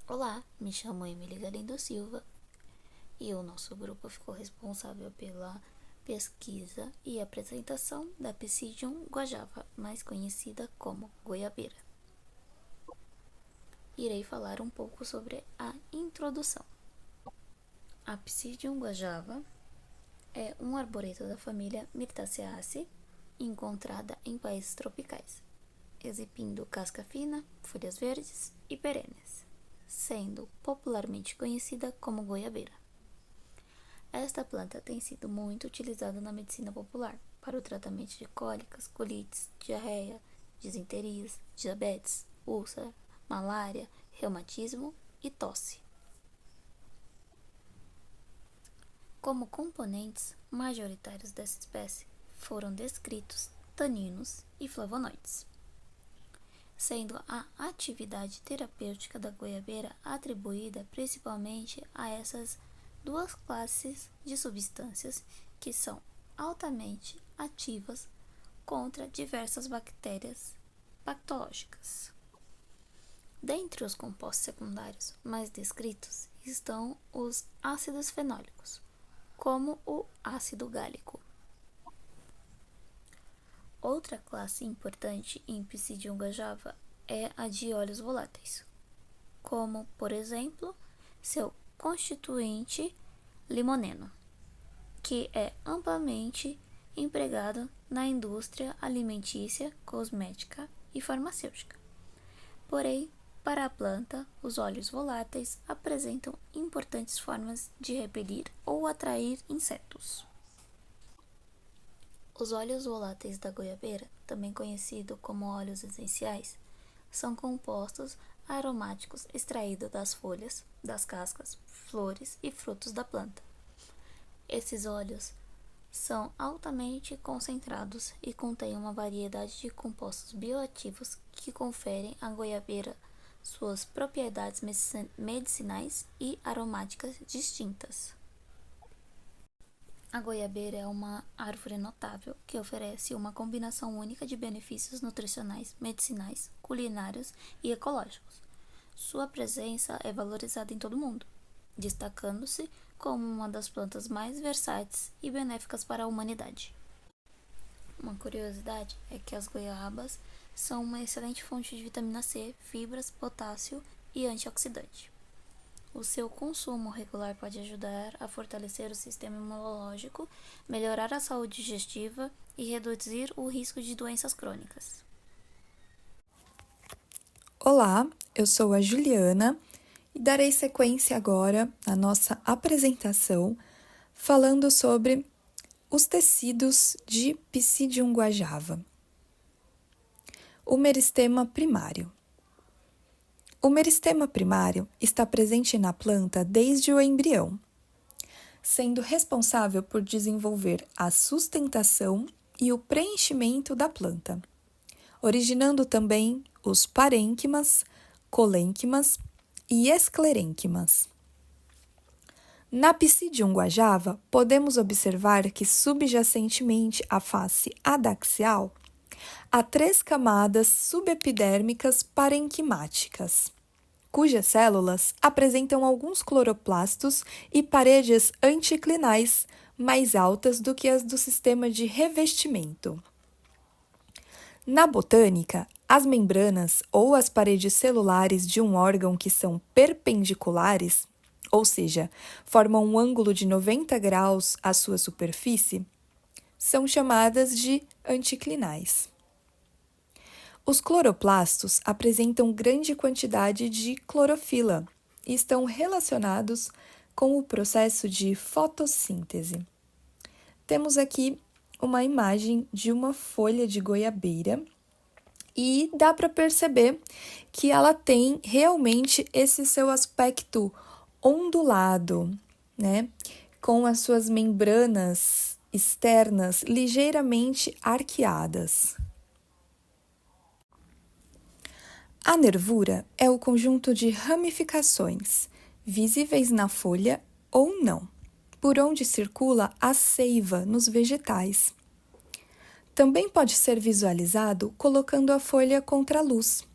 Olá, me chamo Emily Galindo Silva e o nosso grupo ficou responsável pela pesquisa e apresentação da Psidium guajava, mais conhecida como goiabeira. Irei falar um pouco sobre a introdução. A Psidium guajava é um arboreto da família Myrtaceaceae, encontrada em países tropicais, exibindo casca fina, folhas verdes e perenes, sendo popularmente conhecida como goiabeira. Esta planta tem sido muito utilizada na medicina popular para o tratamento de cólicas, colites, diarreia, disenterias, diabetes, úlcera, malária, reumatismo e tosse. Como componentes majoritários dessa espécie foram descritos taninos e flavonoides, sendo a atividade terapêutica da goiabeira atribuída principalmente a essas duas classes de substâncias que são altamente ativas contra diversas bactérias patológicas. Dentre os compostos secundários mais descritos estão os ácidos fenólicos, como o ácido gálico. Outra classe importante em Psidium guajava é a de óleos voláteis, como, por exemplo, seu constituinte limoneno, que é amplamente empregado na indústria alimentícia, cosmética e farmacêutica. Porém, para a planta, os óleos voláteis apresentam importantes formas de repelir ou atrair insetos. Os óleos voláteis da goiabeira, também conhecido como óleos essenciais, são compostos aromáticos extraídos das folhas, das cascas, flores e frutos da planta. Esses óleos são altamente concentrados e contêm uma variedade de compostos bioativos que conferem à goiabeira suas propriedades medicinais e aromáticas distintas. A goiabeira é uma árvore notável que oferece uma combinação única de benefícios nutricionais, medicinais, culinários e ecológicos. Sua presença é valorizada em todo o mundo, destacando-se como uma das plantas mais versáteis e benéficas para a humanidade. Uma curiosidade é que as goiabas são uma excelente fonte de vitamina C, fibras, potássio e antioxidante. O seu consumo regular pode ajudar a fortalecer o sistema imunológico, melhorar a saúde digestiva e reduzir o risco de doenças crônicas. Olá, eu sou a Juliana e darei sequência agora à nossa apresentação falando sobre os tecidos de Psidium guajava. O meristema primário. O meristema primário está presente na planta desde o embrião, sendo responsável por desenvolver a sustentação e o preenchimento da planta, originando também os parênquimas, colênquimas e esclerênquimas. Na Psidium guajava, podemos observar que subjacentemente à face adaxial, há 3 camadas subepidérmicas parenquimáticas, cujas células apresentam alguns cloroplastos e paredes anticlinais mais altas do que as do sistema de revestimento. Na botânica, as membranas ou as paredes celulares de um órgão que são perpendiculares, ou seja, formam um ângulo de 90 graus à sua superfície, são chamadas de anticlinais. Os cloroplastos apresentam grande quantidade de clorofila e estão relacionados com o processo de fotossíntese. Temos aqui uma imagem de uma folha de goiabeira e dá para perceber que ela tem realmente esse seu aspecto ondulado, né? Com as suas membranas externas ligeiramente arqueadas. A nervura é o conjunto de ramificações, visíveis na folha ou não, por onde circula a seiva nos vegetais. Também pode ser visualizado colocando a folha contra a luz.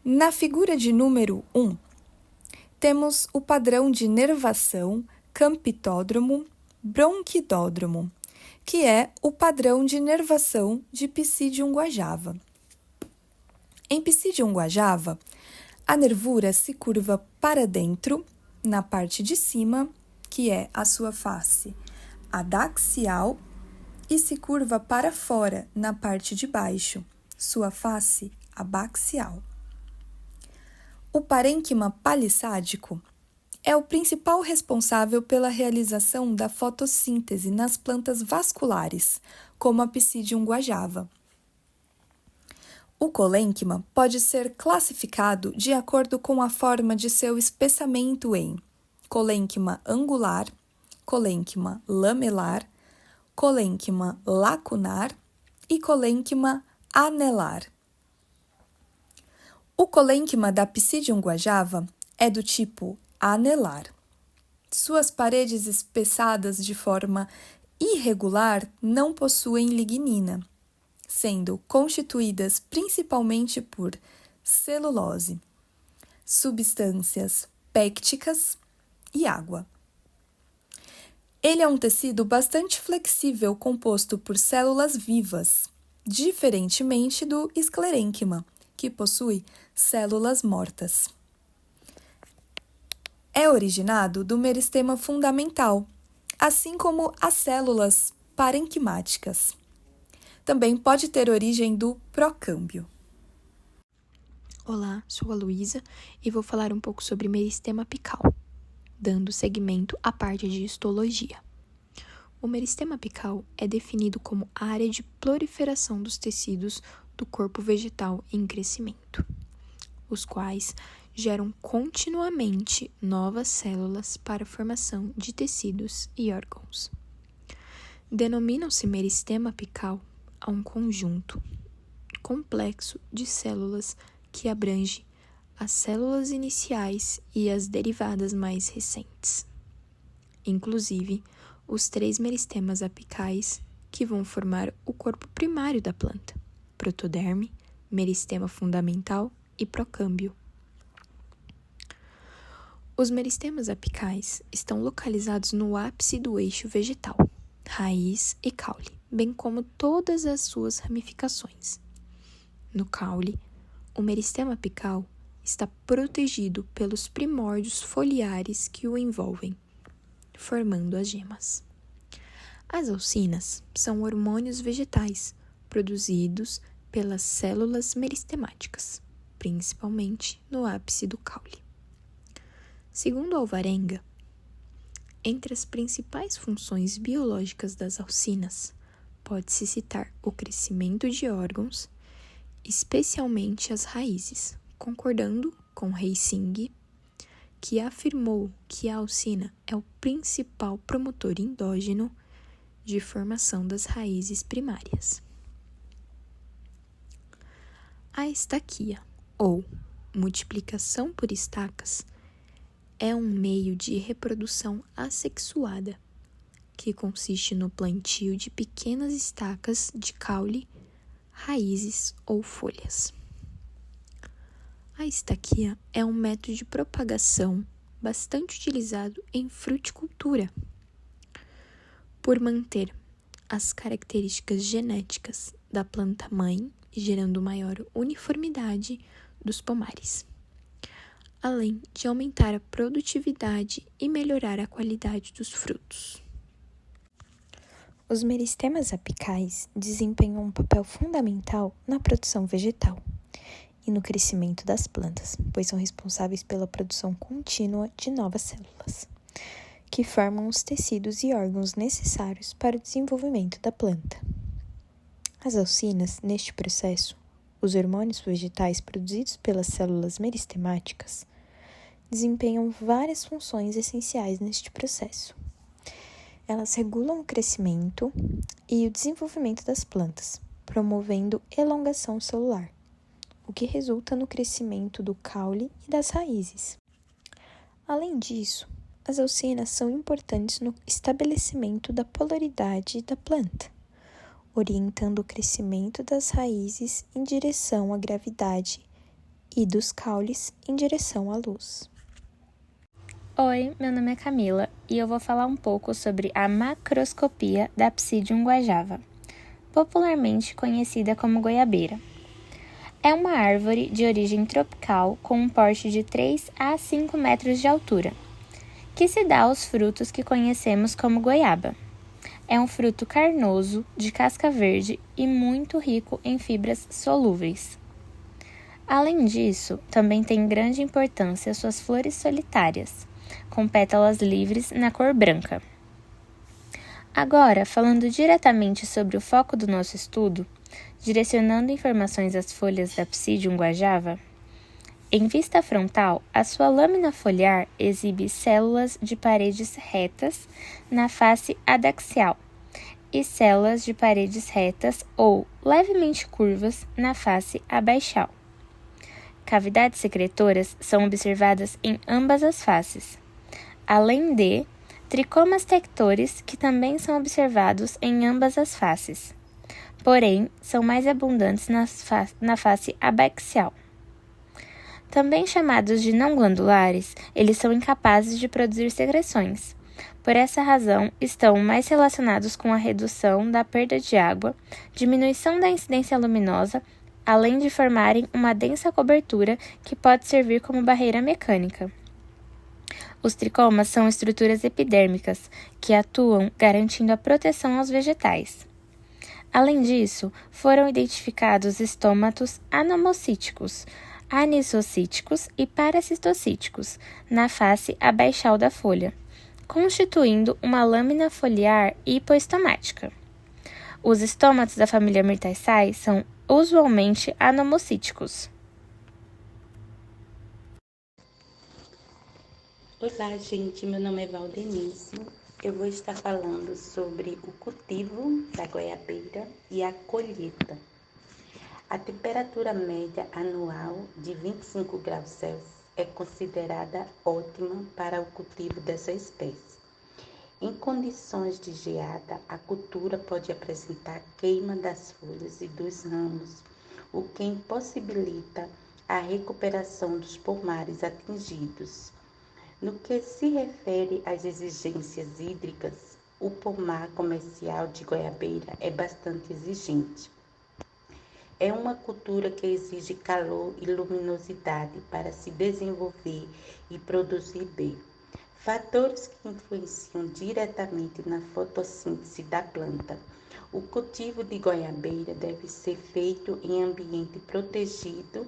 Na figura de número 1, temos o padrão de nervação campitódromo bronquidódromo, que é o padrão de nervação de Psidium guajava. Em Psidium guajava, a nervura se curva para dentro, na parte de cima, que é a sua face adaxial, e se curva para fora, na parte de baixo, sua face abaxial. O parênquima palissádico é o principal responsável pela realização da fotossíntese nas plantas vasculares, como a Psidium guajava. O colênquima pode ser classificado de acordo com a forma de seu espessamento em colênquima angular, colênquima lamelar, colênquima lacunar e colênquima anelar. O colênquima da Psidium guajava é do tipo anelar. Suas paredes espessadas de forma irregular não possuem lignina, sendo constituídas principalmente por celulose, substâncias pêcticas e água. Ele é um tecido bastante flexível composto por células vivas, diferentemente do esclerênquima, que possui células mortas. É originado do meristema fundamental, assim como as células parenquimáticas. Também pode ter origem do procâmbio. Olá, sou a Luísa e vou falar um pouco sobre meristema apical, dando seguimento à parte de histologia. O meristema apical é definido como a área de proliferação dos tecidos do corpo vegetal em crescimento, os quais geram continuamente novas células para a formação de tecidos e órgãos. Denomina-se meristema apical a um conjunto complexo de células que abrange as células iniciais e as derivadas mais recentes, inclusive os 3 meristemas apicais que vão formar o corpo primário da planta: protoderme, meristema fundamental e procâmbio. Os meristemas apicais estão localizados no ápice do eixo vegetal, raiz e caule, bem como todas as suas ramificações. No caule, o meristema apical está protegido pelos primórdios foliares que o envolvem, formando as gemas. As aucinas são hormônios vegetais produzidos pelas células meristemáticas, principalmente no ápice do caule. Segundo Alvarenga, entre as principais funções biológicas das aucinas, pode-se citar o crescimento de órgãos, especialmente as raízes, concordando com Heising, que afirmou que a aucina é o principal promotor endógeno de formação das raízes primárias. A estaquia, ou multiplicação por estacas, é um meio de reprodução assexuada, que consiste no plantio de pequenas estacas de caule, raízes ou folhas. A estaquia é um método de propagação bastante utilizado em fruticultura, por manter as características genéticas da planta-mãe, gerando maior uniformidade dos pomares, além de aumentar a produtividade e melhorar a qualidade dos frutos. Os meristemas apicais desempenham um papel fundamental na produção vegetal e no crescimento das plantas, pois são responsáveis pela produção contínua de novas células, que formam os tecidos e órgãos necessários para o desenvolvimento da planta. As aucinas, neste processo, os hormônios vegetais produzidos pelas células meristemáticas, desempenham várias funções essenciais neste processo. Elas regulam o crescimento e o desenvolvimento das plantas, promovendo elongação celular, o que resulta no crescimento do caule e das raízes. Além disso, as aucinas são importantes no estabelecimento da polaridade da planta, orientando o crescimento das raízes em direção à gravidade e dos caules em direção à luz. Oi, meu nome é Camila e eu vou falar um pouco sobre a macroscopia da Psidium guajava, popularmente conhecida como goiabeira. É uma árvore de origem tropical com um porte de 3 a 5 metros de altura, que se dá aos frutos que conhecemos como goiaba. É um fruto carnoso, de casca verde e muito rico em fibras solúveis. Além disso, também tem grande importância suas flores solitárias, com pétalas livres na cor branca. Agora, falando diretamente sobre o foco do nosso estudo, direcionando informações às folhas da Psidium guajava, em vista frontal, a sua lâmina foliar exibe células de paredes retas na face adaxial e células de paredes retas ou levemente curvas na face abaixal. Cavidades secretoras são observadas em ambas as faces, além de tricomas tectores que também são observados em ambas as faces, porém são mais abundantes na face abaxial. Também chamados de não glandulares, eles são incapazes de produzir secreções. Por essa razão, estão mais relacionados com a redução da perda de água, diminuição da incidência luminosa, além de formarem uma densa cobertura que pode servir como barreira mecânica. Os tricomas são estruturas epidérmicas que atuam garantindo a proteção aos vegetais. Além disso, foram identificados estômatos anomocíticos, anisocíticos e parasitocíticos na face abaixal da folha, constituindo uma lâmina foliar hipoestomática. Os estômatos da família Myrtaceae são usualmente anomocíticos. Olá, gente, meu nome é Valdenice. Eu vou estar falando sobre o cultivo da goiabeira e a colheita. A temperatura média anual de 25 graus Celsius é considerada ótima para o cultivo dessa espécie. Em condições de geada, a cultura pode apresentar queima das folhas e dos ramos, o que impossibilita a recuperação dos pomares atingidos. No que se refere às exigências hídricas, o pomar comercial de goiabeira é bastante exigente. É uma cultura que exige calor e luminosidade para se desenvolver e produzir bem. Fatores que influenciam diretamente na fotossíntese da planta. O cultivo de goiabeira deve ser feito em ambiente protegido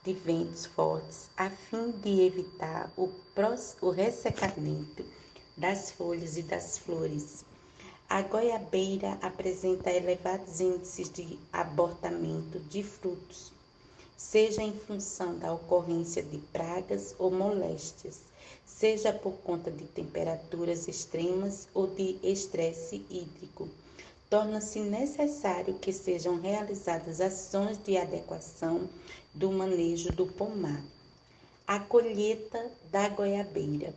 de ventos fortes, a fim de evitar o ressecamento das folhas e das flores. A goiabeira apresenta elevados índices de abortamento de frutos, seja em função da ocorrência de pragas ou moléstias, seja por conta de temperaturas extremas ou de estresse hídrico. Torna-se necessário que sejam realizadas ações de adequação do manejo do pomar. A colheita da goiabeira.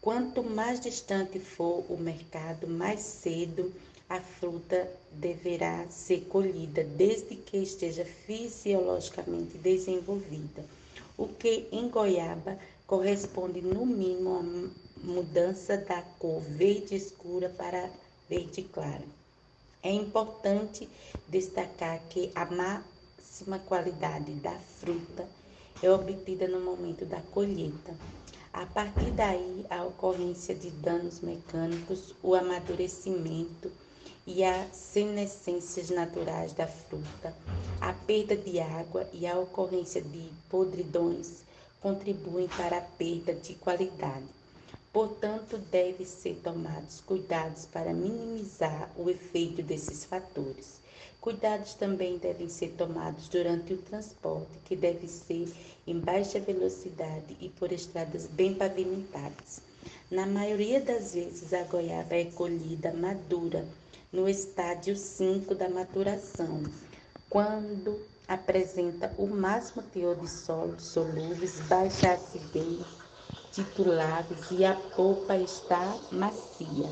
Quanto mais distante for o mercado, mais cedo a fruta deverá ser colhida, desde que esteja fisiologicamente desenvolvida, o que em goiaba corresponde no mínimo à mudança da cor verde escura para verde clara. É importante destacar que a máxima qualidade da fruta é obtida no momento da colheita. A partir daí, a ocorrência de danos mecânicos, o amadurecimento e as senescências naturais da fruta, a perda de água e a ocorrência de podridões contribuem para a perda de qualidade. Portanto, devem ser tomados cuidados para minimizar o efeito desses fatores. Cuidados também devem ser tomados durante o transporte, que deve ser em baixa velocidade e por estradas bem pavimentadas. Na maioria das vezes, a goiaba é colhida madura, no estádio 5 da maturação, quando apresenta o máximo teor de sólidos solúveis, baixa acidez, titulares e a polpa está macia.